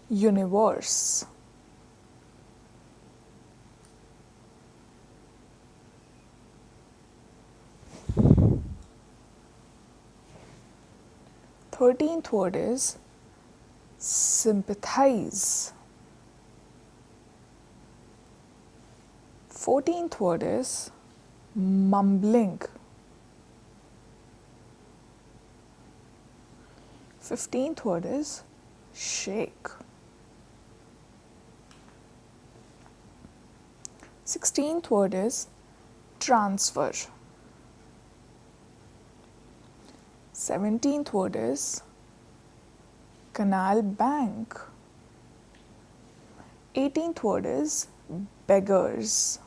universe. Thirteenth word is sympathize. 14th word is mumbling. 15th word is shake. 16th word is transfer. 17th word is canal bank. 18th word is beggars.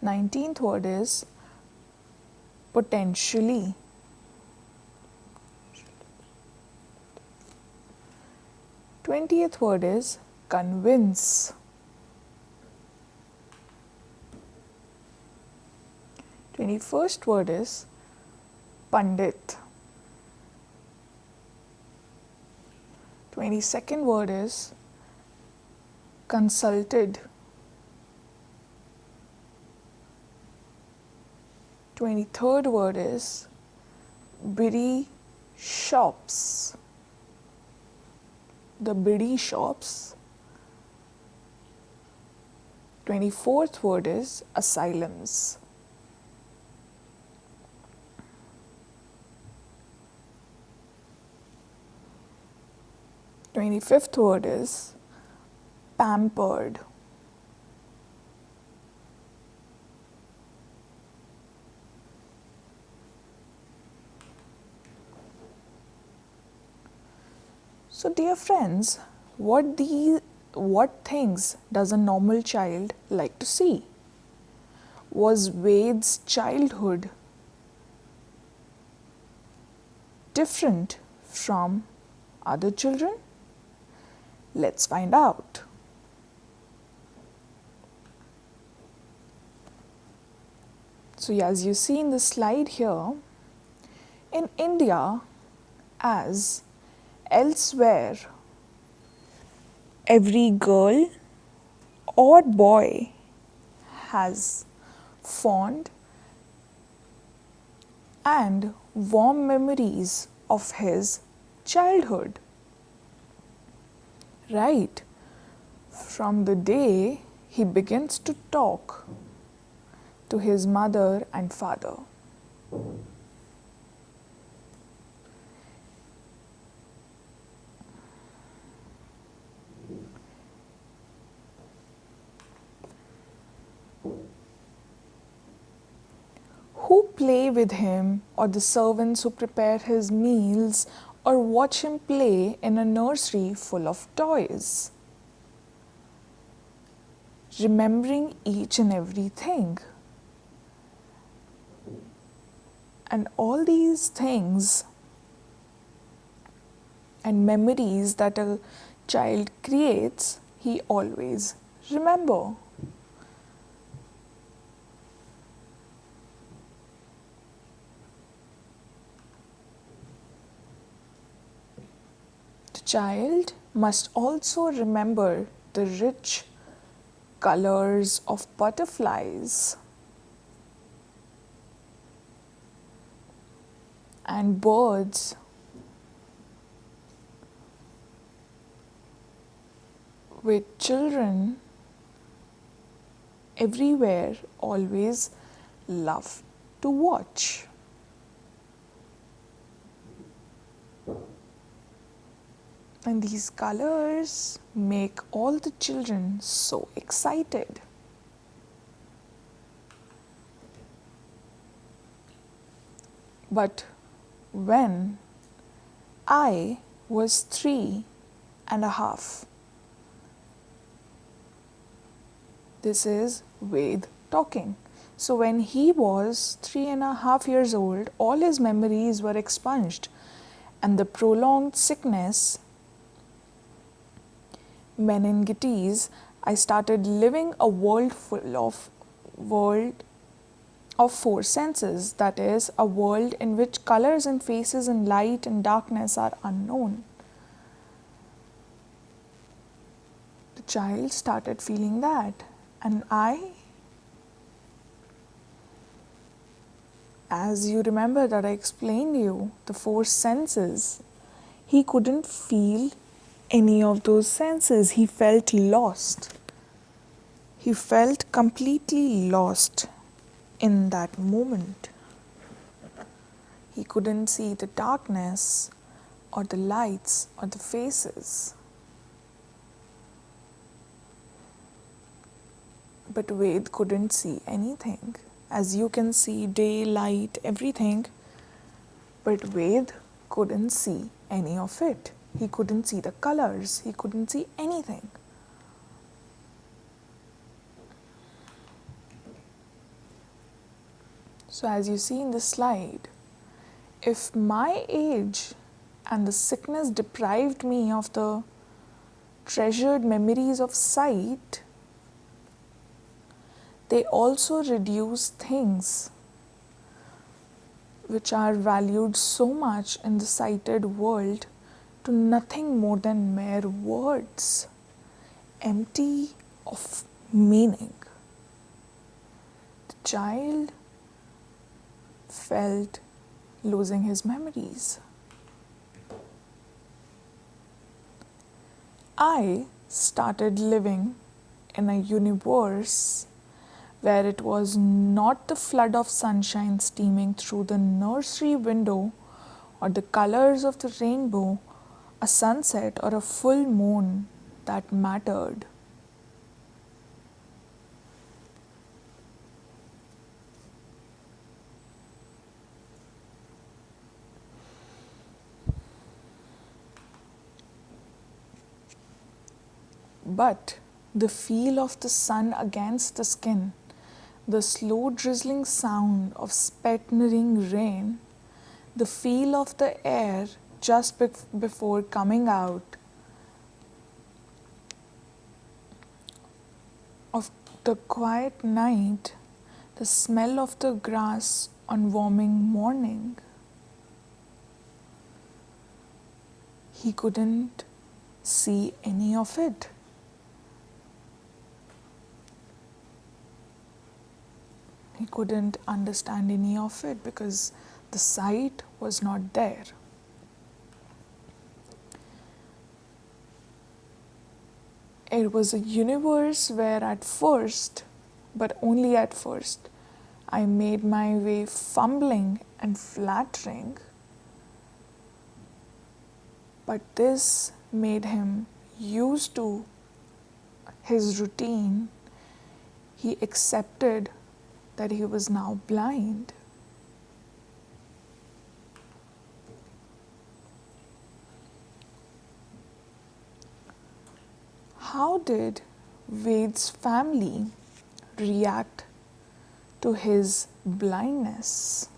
19th word is potentially. 20th word is convince. 21st word is Pandit. 22nd word is consulted. 23rd word is biddy shops. The biddy shops. 24th word is asylums. 25th word is pampered. So dear friends, what things does a normal child like to see? Was Ved's childhood different from other children? Let's find out. So as you see in the slide here, in India, as elsewhere, every girl or boy has fond and warm memories of his childhood. Right from the day he begins to talk to his mother and father. Who play with him, or the servants who prepare his meals, or watch him play in a nursery full of toys, remembering each and everything. And all these things and memories that a child creates, he always remember. Child must also remember the rich colors of butterflies and birds, which children everywhere always love to watch. And these colors make all the children so excited. But when I was 3.5, this is Ved talking. So when he was 3.5 years old, all his memories were expunged, and the prolonged sickness, meningitis, I started living a world of four senses, that is, a world in which colors and faces and light and darkness are unknown. The child started feeling that. And as you remember that I explained you, the four senses, he couldn't feel any of those senses. He felt lost. He felt completely lost in that moment. He couldn't see the darkness or the lights or the faces. But Ved couldn't see anything. As you can see, day, light, everything. But Ved couldn't see any of it. He couldn't see the colors. He couldn't see anything. So as you see in the slide, if my age and the sickness deprived me of the treasured memories of sight, they also reduce things which are valued so much in the sighted world to nothing more than mere words, empty of meaning. The child felt losing his memories. I started living in a universe where it was not the flood of sunshine steaming through the nursery window or the colors of the rainbow, a sunset or a full moon that mattered. But the feel of the sun against the skin, the slow drizzling sound of spattering rain, the feel of the air just before coming out of the quiet night, the smell of the grass on warming morning. He couldn't see any of it. He couldn't understand any of it because the sight was not there. It was a universe where at first, but only at first, I made my way fumbling and flattering. But this made him used to his routine. He accepted that he was now blind. How did Ved's family react to his blindness?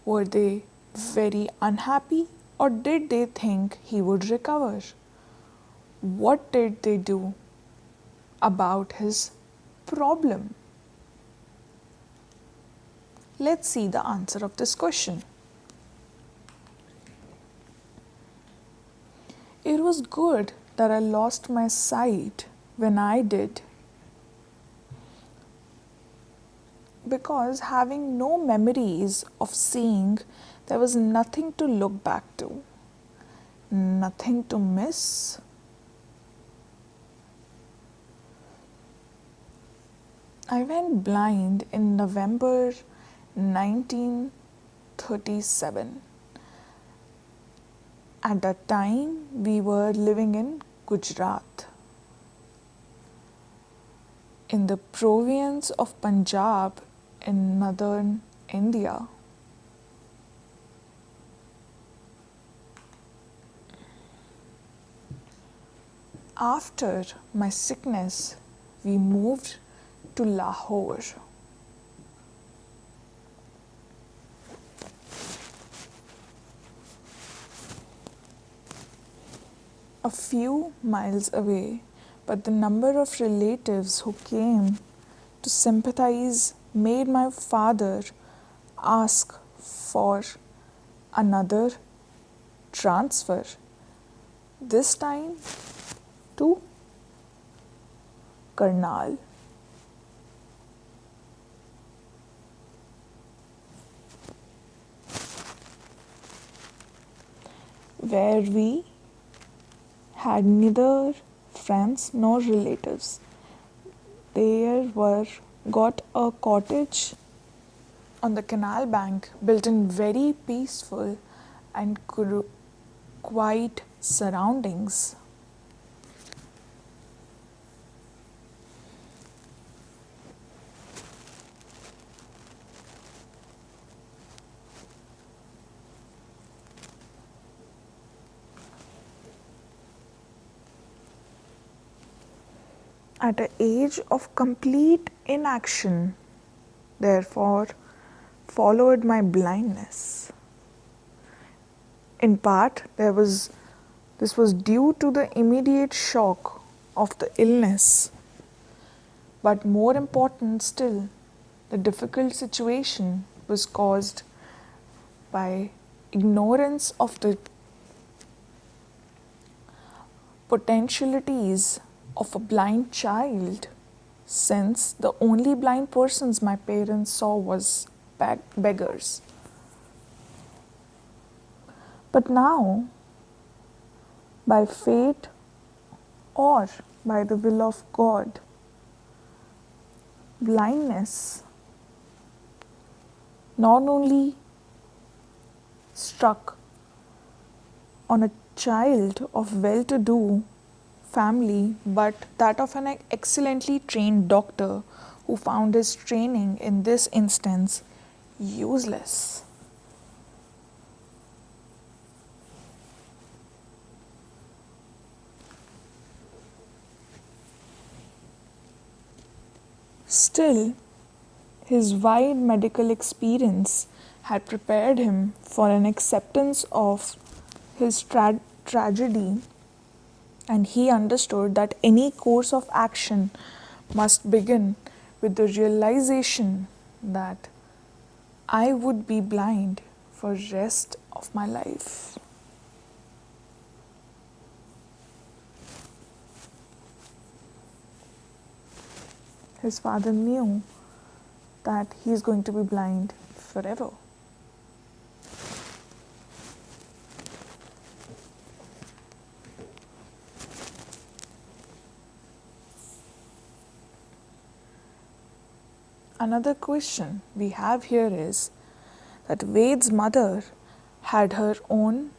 Were they very unhappy, or did they think he would recover? What did they do about his problem? Let's see the answer of this question. It was good that I lost my sight when I did, because having no memories of seeing, there was nothing to look back to, nothing to miss. I went blind in November 1937. At that time, we were living in Gujarat, in the province of Punjab in northern India. After my sickness, we moved to Lahore. A few miles away, but the number of relatives who came to sympathize made my father ask for another transfer, this time to Karnal. Where we had neither friends nor relatives. There were got a cottage on the canal bank, built in very peaceful and quiet surroundings. At an age of complete inaction, therefore, followed my blindness. In part, this was due to the immediate shock of the illness, but more important still, the difficult situation was caused by ignorance of the potentialities of a blind child, since the only blind persons my parents saw was beggars. But now, by fate or by the will of God, blindness not only struck on a child of well-to-do family, but that of an excellently trained doctor who found his training in this instance useless. Still, his wide medical experience had prepared him for an acceptance of his tragedy, and he understood that any course of action must begin with the realization that I would be blind for the rest of my life. His father knew that he is going to be blind forever. Another question we have here is that Ved's mother had her own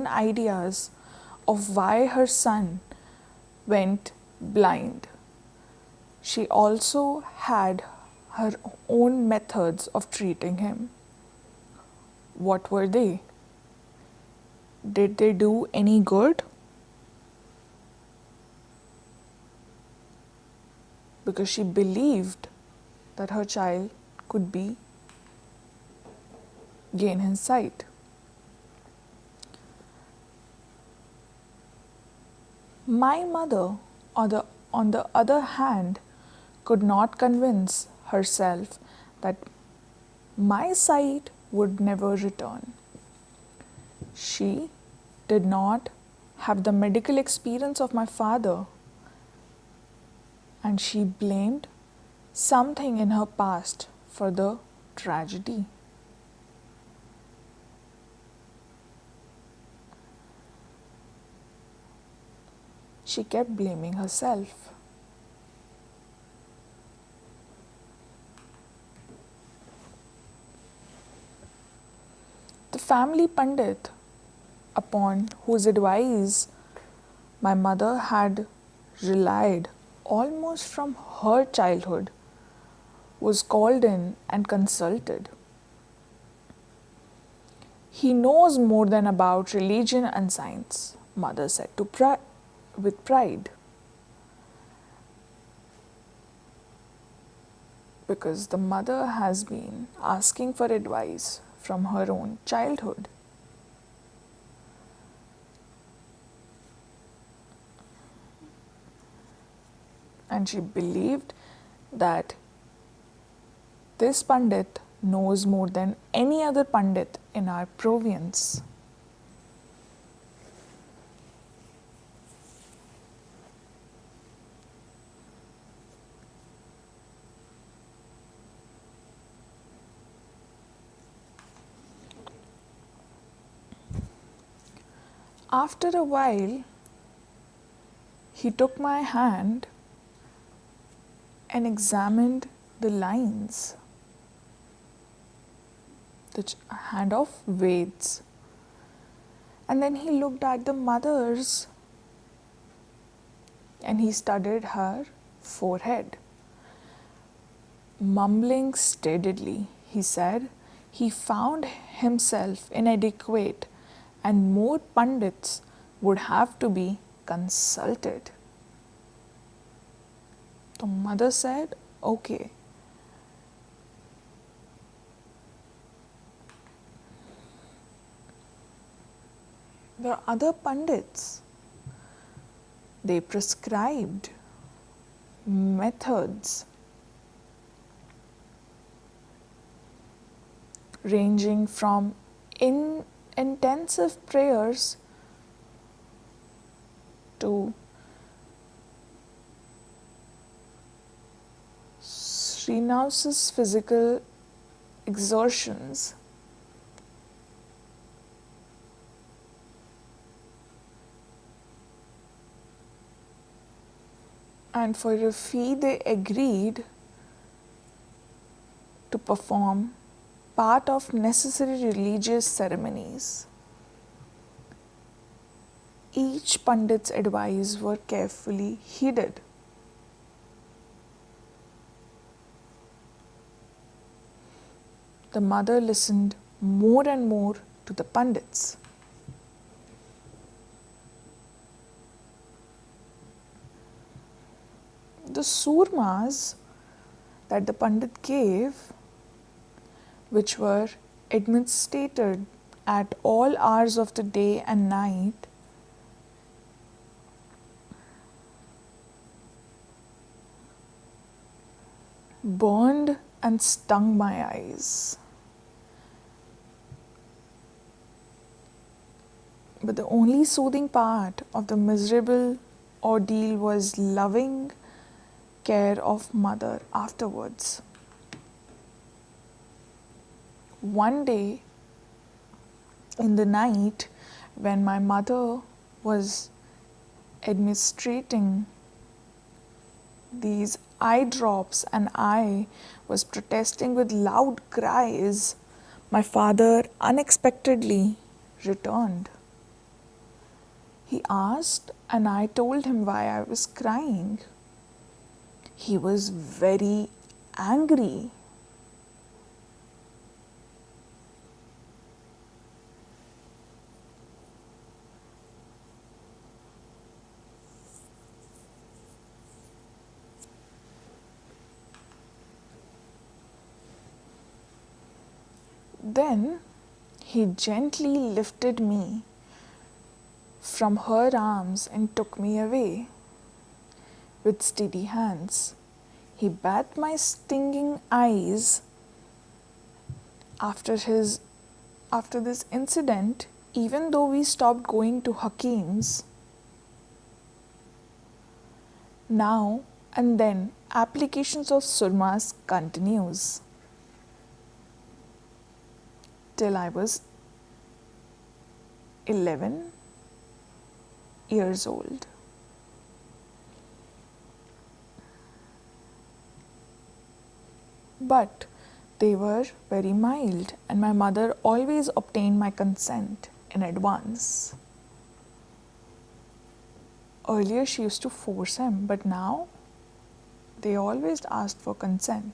ideas of why her son went blind. She also had her own methods of treating him. What were they? Did they do any good? Because she believed that her child could gain his sight. My mother, on the other hand, could not convince herself that my sight would never return. She did not have the medical experience of my father, and she blamed something in her past for the tragedy. She kept blaming herself. The family Pandit, upon whose advice my mother had relied almost from her childhood, was called in and consulted. He knows more than about religion and science, mother said with pride. Because the mother has been asking for advice from her own childhood. And she believed that this Pandit knows more than any other Pandit in our province. After a while, he took my hand and examined the lines, the hand of Veds. And then he looked at the mother's and he studied her forehead. Mumbling steadily, he said, he found himself inadequate and more pundits would have to be consulted. The mother said, okay. The other pundits, they prescribed methods ranging from intensive prayers to Srinivas's physical exertions. And for a fee, they agreed to perform part of necessary religious ceremonies. Each Pandit's advice were carefully heeded. The mother listened more and more to the Pandits. The surmas that the Pandit gave, which were administered at all hours of the day and night, burned and stung my eyes. But the only soothing part of the miserable ordeal was loving care of mother afterwards. One day in the night, when my mother was administrating these eye drops and I was protesting with loud cries, my father unexpectedly returned. He asked and I told him why I was crying. He was very angry. Then he gently lifted me from her arms and took me away. With steady hands, he bathed my stinging eyes. After this incident, even though we stopped going to Hakim's, now and then applications of surmas continues till I was 11 years old. But they were very mild, and my mother always obtained my consent in advance. Earlier she used to force him, but now they always asked for consent.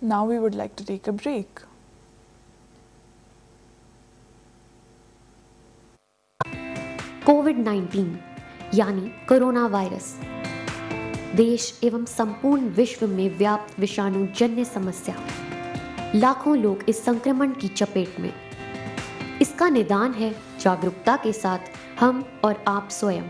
Now we would like to take a break. कोविड-19 यानी corona virus देश एवं संपूर्ण विश्व में व्याप्त विषाणु जन्य समस्या। लाखों लोग इस संक्रमण की चपेट में। इसका निदान है जागरूकता के साथ हम और आप स्वयं।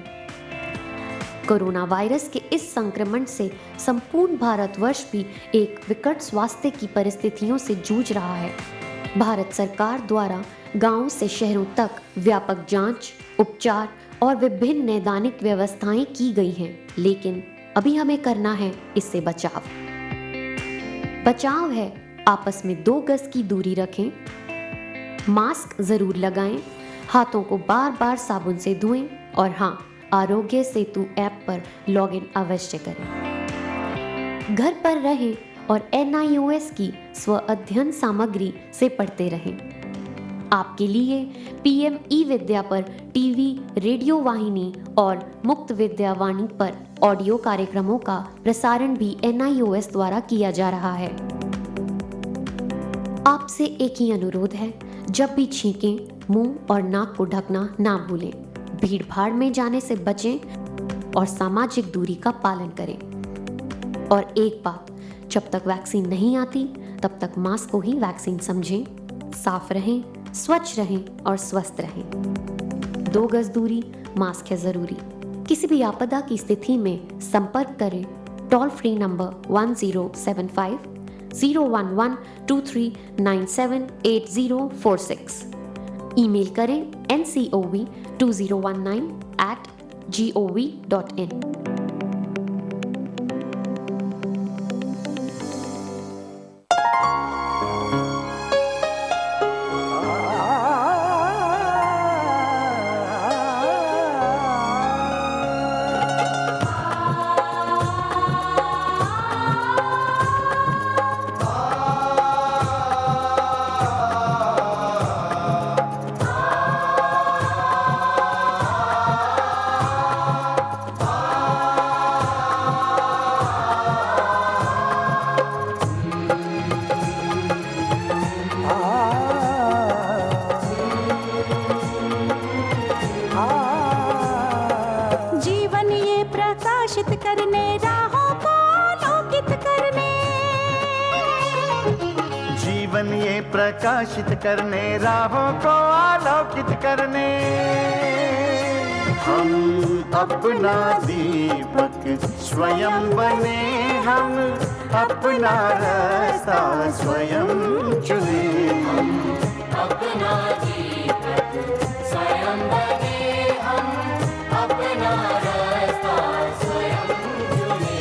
कोरोना वायरस के इस संक्रमण से संपूर्ण भारतवर्ष भी एक विकट स्वास्थ्य की परिस्थितियों से जूझ रहा है। भारत सरकार द्वारा गांवों से शहरों तक व्यापक जांच, उपचार और विभिन्न नैदानिक व्यवस्थाएं की गई हैं, लेकिन अभी हमें करना है इससे बचाव। बचाव है आपस में 2 गज की दूरी रखें, मास्क जरूर लगाएं, हाथों को बार बार साबुन से धोएं और हाँ, आरोग्य सेतु ऐप पर लॉगिन अवश्य करें। घर पर रहें और NIOS की स्व अध्ययन सामग्री से पढ़ते रहें। आपके लिए PM ई-विद्या पर टीवी, रेडियो वाहिनी और मुक्त विद्या वाणी पर ऑडियो कार्यक्रमों का प्रसारण भी NIOS द्वारा किया जा रहा है। आपसे एक ही अनुरोध है, जब भी छींकें, मुंह और नाक को ढकना ना भूलें, भीड़ भाड़ में जाने से बचें और सामाजिक दूरी का पालन करें। और एक बात, जब तक वैक्सीन नहीं आती तब तक मास्क को ही वैक्सीन समझें। साफ रहें, स्वच्छ रहें और स्वस्थ रहें। 2 गज दूरी, मास्क है जरूरी। किसी भी आपदा की स्थिति में संपर्क करें टोल फ्री नंबर 1075 011 23978046। ईमेल करें ncov2019@gov.in। प्रकाशित करने, राहों को आलोकित करने, हम अपना दीपक स्वयं बने, हम अपना रास्ता स्वयं चुने। हम अपना दीपक स्वयं बने, हम अपना रास्ता स्वयं चुने।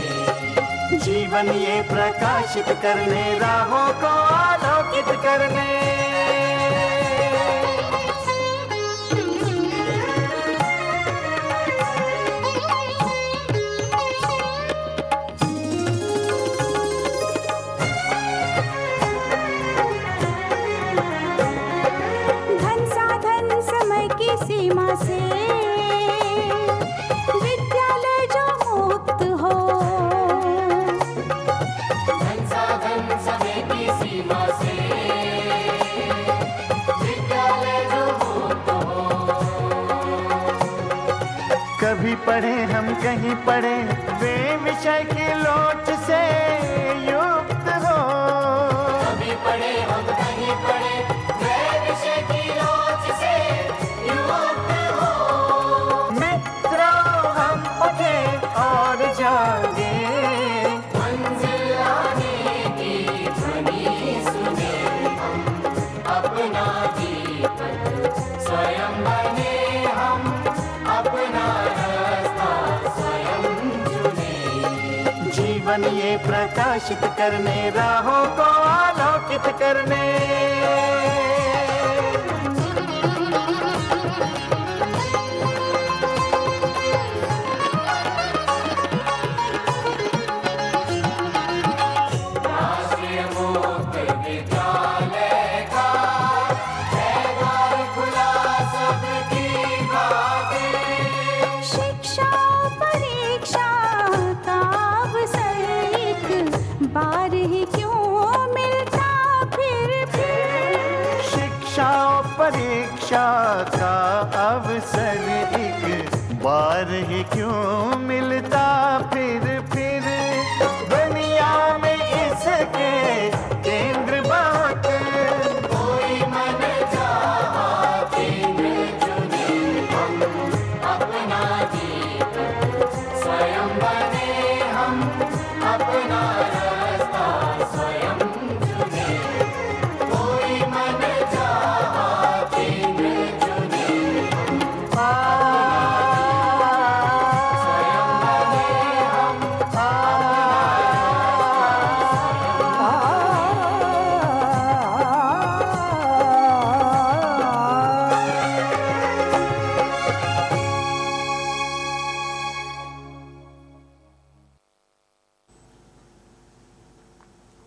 जीवन ये प्रकाशित करने, राहों को आलोकित करने। धन साधन समय की सीमा से विद्यालय जो मुक्त हो, धन साधन समय की सीमा से विद्यालय जो मुक्त हो। कभी पढ़े हम कहीं पढ़े, वे विषय की लोच से युक्त हो। कभी पढ़े हम कहीं पढ़े, वे विषय की लोच से युक्त हो। मित्रों हम उठे और जागे, मंजिल आने की ध्वनि सुने। हम अपना दीपक स्वयं बने, हम अपना रास्ता स्वयं चुने। जीवन ये प्रकाशित करने, राहों को आलोकित करने। राष्ट्रीय मुक्त विद्यालय का द्वार खुला सबकी खातिर। शिक्षा परीक्षा का अवसर एक बार ही क्यों मिलता फिर। शिक्षा और परीक्षा का अवसर एक बार ही क्यों मिलता फिर। दुनिया में इसके केंद्र बात, कोई मन चाहा केंद्र चुने। हम अपना दीपक स्वयं बने, हम अपना रास्ता स्वयं चुने। कोई मन चाहा केंद्र चुने। हम अपना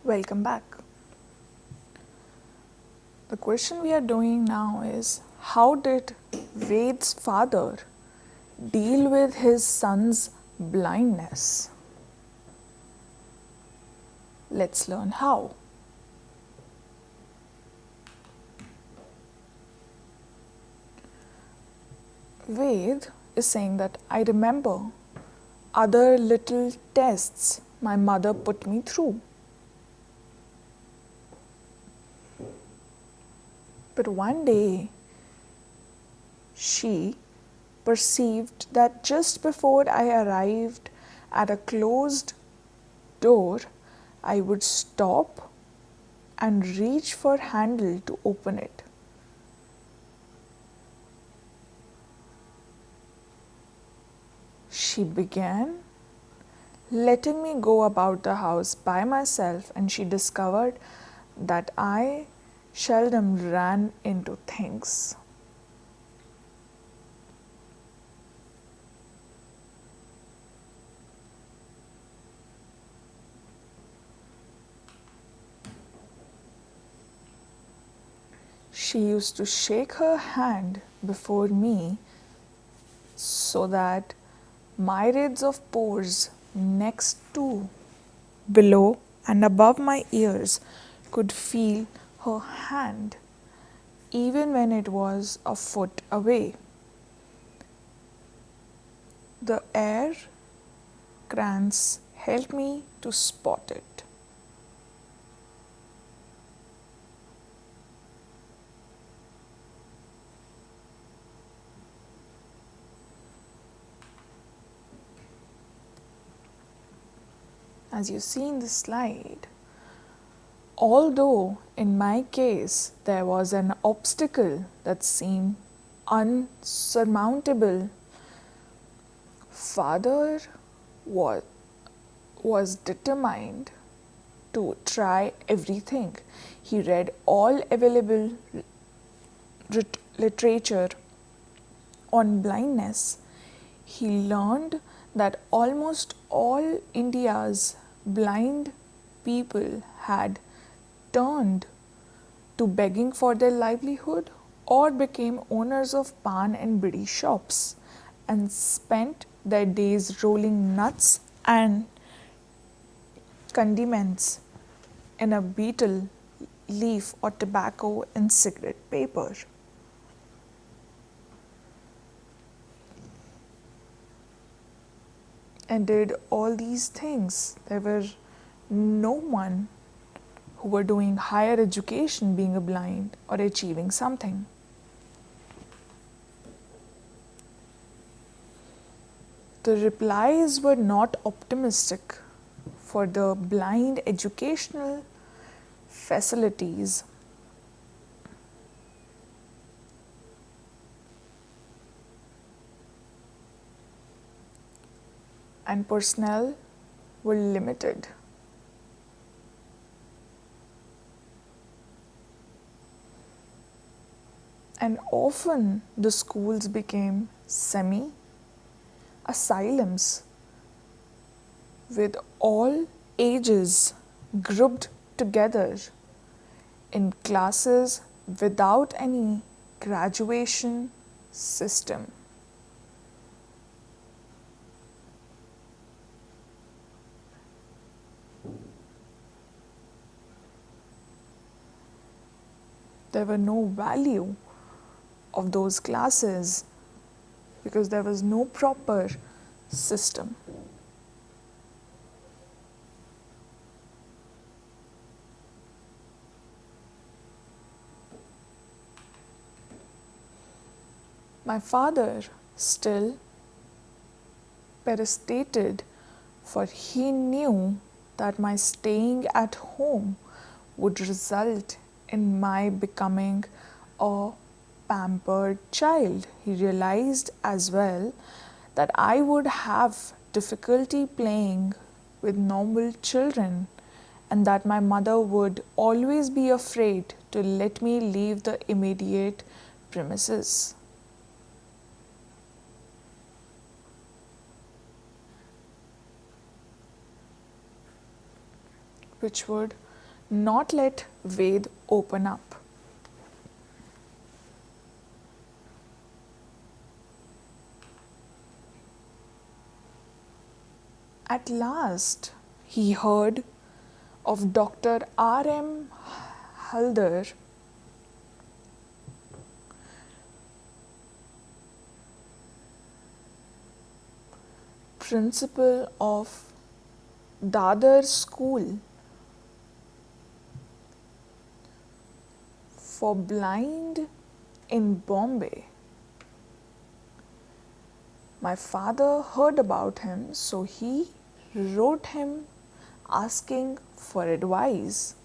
Welcome back. The question we are doing now is, how did Ved's father deal with his son's blindness? Let's learn how. Ved is saying that I remember other little tests my mother put me through. But one day, she perceived that just before I arrived at a closed door, I would stop and reach for handle to open it. She began letting me go about the house by myself, and she discovered that I seldom ran into things. She used to shake her hand before me so that myriads of pores next to, below, and above my ears could feel her hand even when it was a foot away. The air crans helped me to spot it. As you see in the slide, although in my case there was an obstacle that seemed unsurmountable, father was determined to try everything. He read all available literature on blindness. He learned that almost all India's blind people had turned to begging for their livelihood or became owners of pan and bidi shops and spent their days rolling nuts and condiments in a betel leaf or tobacco and cigarette paper. And did all these things. There were no one who were doing higher education being a blind or achieving something. The replies were not optimistic for the blind educational facilities. And personnel were limited. And often the schools became semi-asylums with all ages grouped together in classes without any graduation system. There were no value of those classes because there was no proper system. My father still persevered, for he knew that my staying at home would result in my becoming a pampered child. He realized as well that I would have difficulty playing with normal children and that my mother would always be afraid to let me leave the immediate premises. Which would not let Ved open up. At last, he heard of Dr. R.M. Haldar, principal of Dadar School for Blind in Bombay. My father heard about him, so he wrote him asking for advice.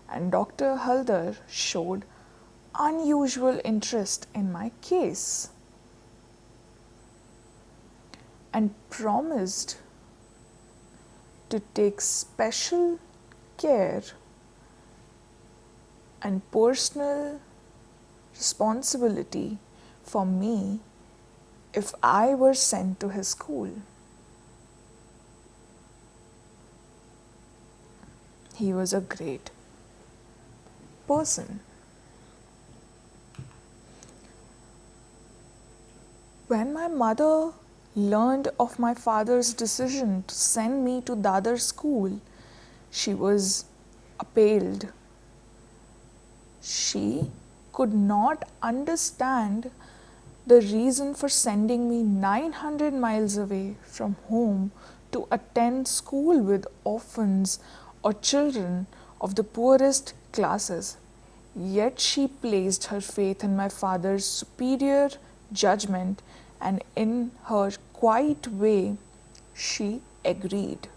And Dr. Haldar showed unusual interest in my case and promised to take special care and personal responsibility for me if I were sent to his school. He was a great person. When my mother learned of my father's decision to send me to Dadar school, she was appalled. She could not understand the reason for sending me 900 miles away from home to attend school with orphans or children of the poorest classes. Yet she placed her faith in my father's superior judgment, and in her quiet way she agreed.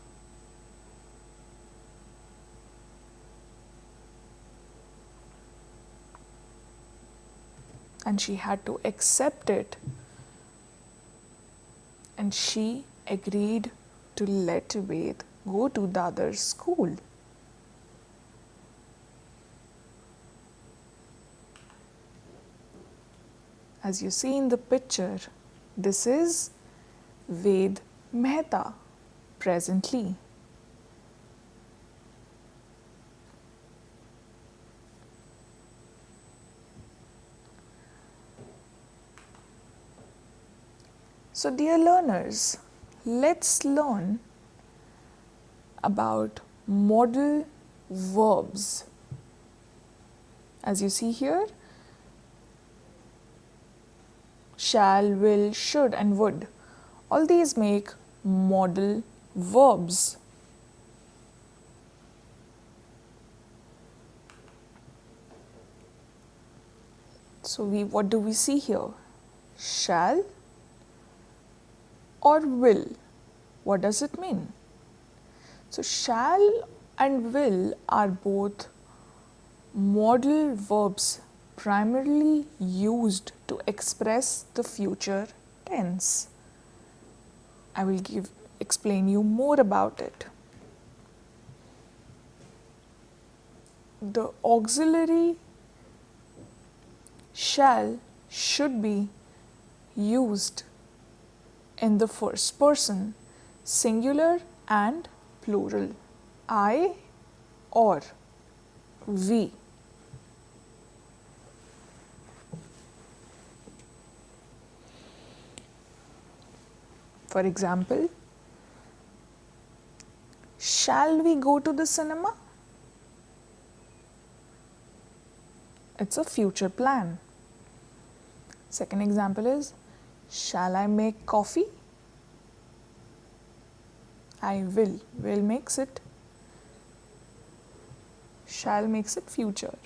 And she had to accept it, and she agreed to let Ved go to Dadar school. As you see in the picture, this is Ved Mehta presently. So, dear learners, let's learn about modal verbs. As you see here, shall, will, should, and would. All these make modal verbs. So, what do we see here? Shall or will. What does it mean? So, shall and will are both modal verbs primarily used to express the future tense. I will explain you more about it. The auxiliary shall should be used in the first person, singular and plural, I or we. For example, shall we go to the cinema? It's a future plan. Second example is, shall I make coffee? I will. Will makes it. Shall makes it future.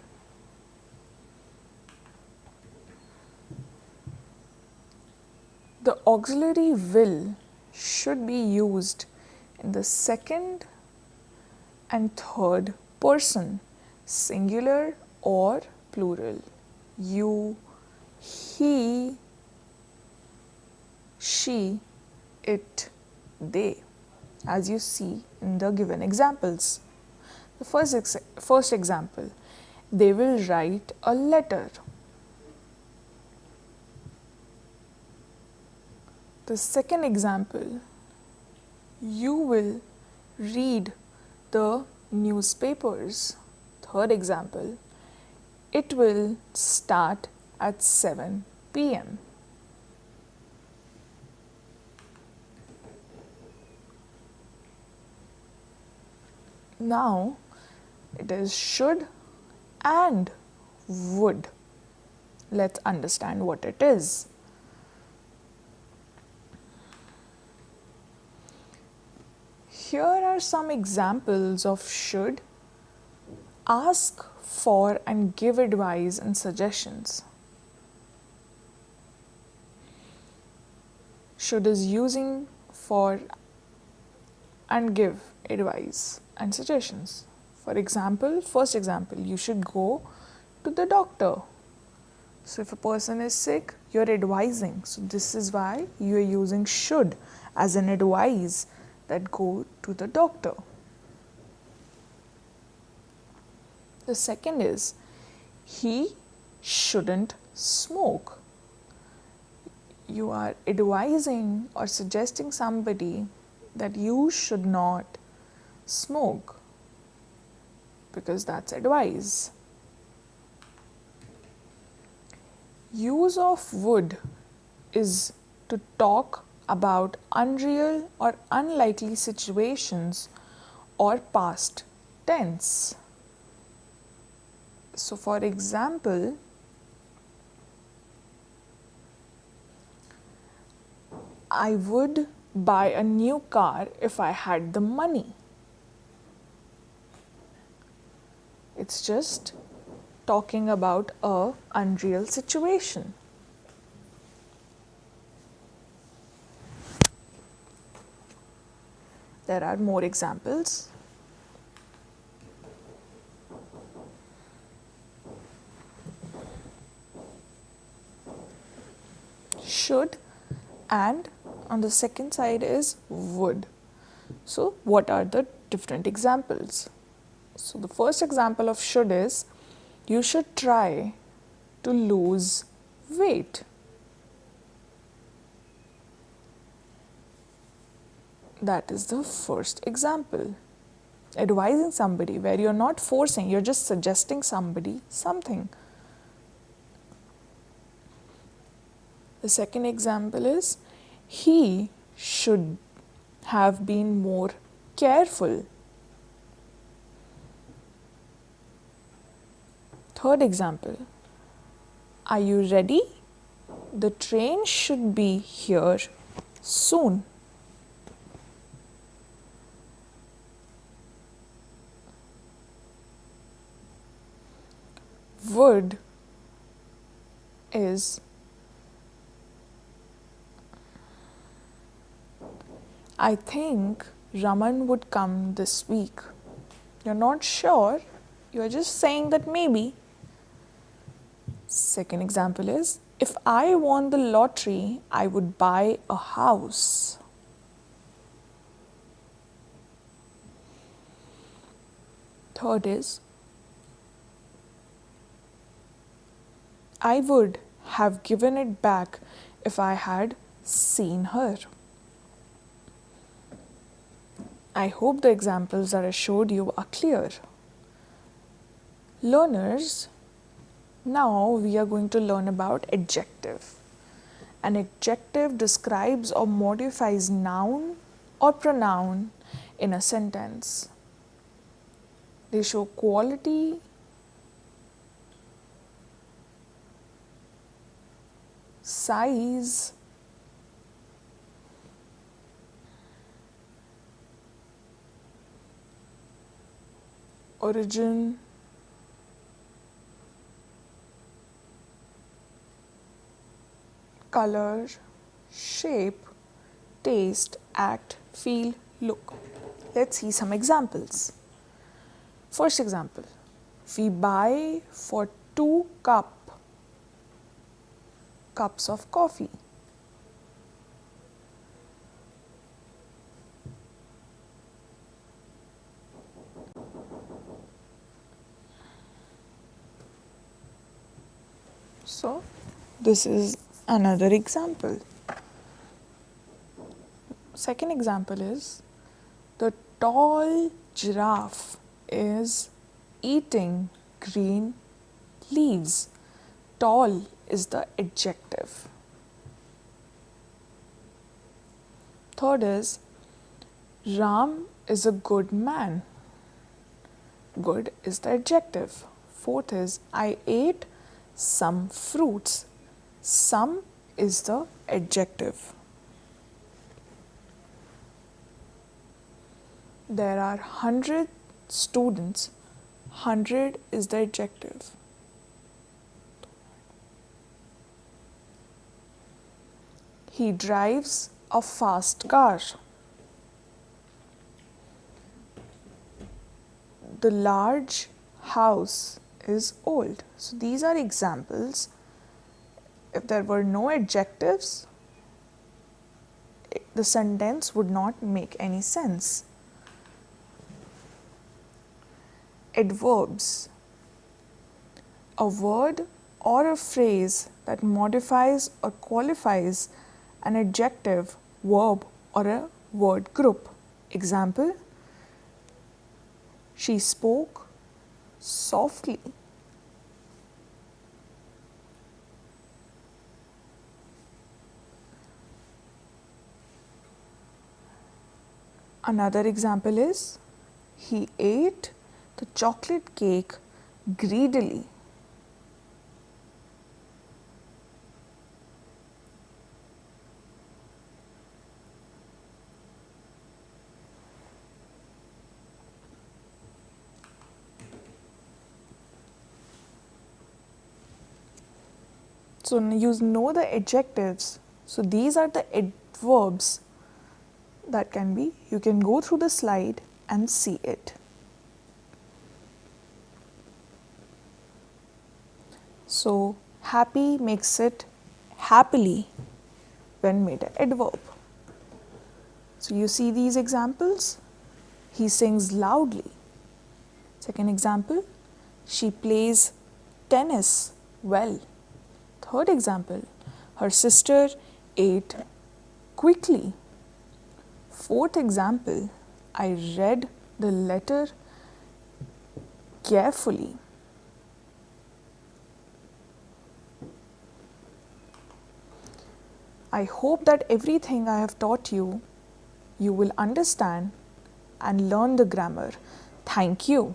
The auxiliary will should be used in the second and third person, singular or plural. You, he, she, it, they, as you see in the given examples. The first example, they will write a letter. The second example, you will read the newspapers. Third example, it will start at 7 p.m. Now it is should and would. Let's understand what it is. Here are some examples of should. Ask for and give advice and suggestions. Should is using for and give advice and suggestions. For example, first example, you should go to the doctor. So if a person is sick, you're advising. So this is why you are using should as an advice that go to the doctor. The second is, he shouldn't smoke. You are advising or suggesting somebody that you should not smoke because that's advice. Use of would is to talk about unreal or unlikely situations or past tense. So for example, I would buy a new car if I had the money. It's just talking about a unreal situation. There are more examples. Should and on the second side is would. So what are the different examples? So the first example of should is, you should try to lose weight. That is the first example. Advising somebody where you're not forcing, you're just suggesting somebody something. The second example is, he should have been more careful. Third example, are you ready? The train should be here soon. Would is, I think Raman would come this week. You're not sure, you're just saying that maybe. Second example is, if I won the lottery, I would buy a house. Third is, I would have given it back if I had seen her. I hope the examples that I showed you are clear. Learners, now we are going to learn about adjective. An adjective describes or modifies noun or pronoun in a sentence. They show quality, size, origin, color, shape, taste, act, feel, look. Let's see some examples. First example, we buy for 2 cups of coffee. So this is another example. second example is the tall giraffe is eating green leaves. Tall is the adjective. Third is Ram is a good man. Good is the adjective. Fourth is I ate some fruits. Some is the adjective. There are 100 students. 100 is the adjective. He drives a fast car. The large house is old. So these are examples. If there were no adjectives, the sentence would not make any sense. Adverbs. A word or a phrase that modifies or qualifies an adjective, verb, or a word group. Example, she spoke softly. Another example is, he ate the chocolate cake greedily. So you know the adjectives. So these are the adverbs that can be. You can go through the slide and see it. So happy makes it happily when made an adverb. So you see these examples. He sings loudly. Second example, she plays tennis well. Third example, her sister ate quickly. Fourth example, I read the letter carefully. I hope that everything I have taught you, you will understand and learn the grammar. Thank you.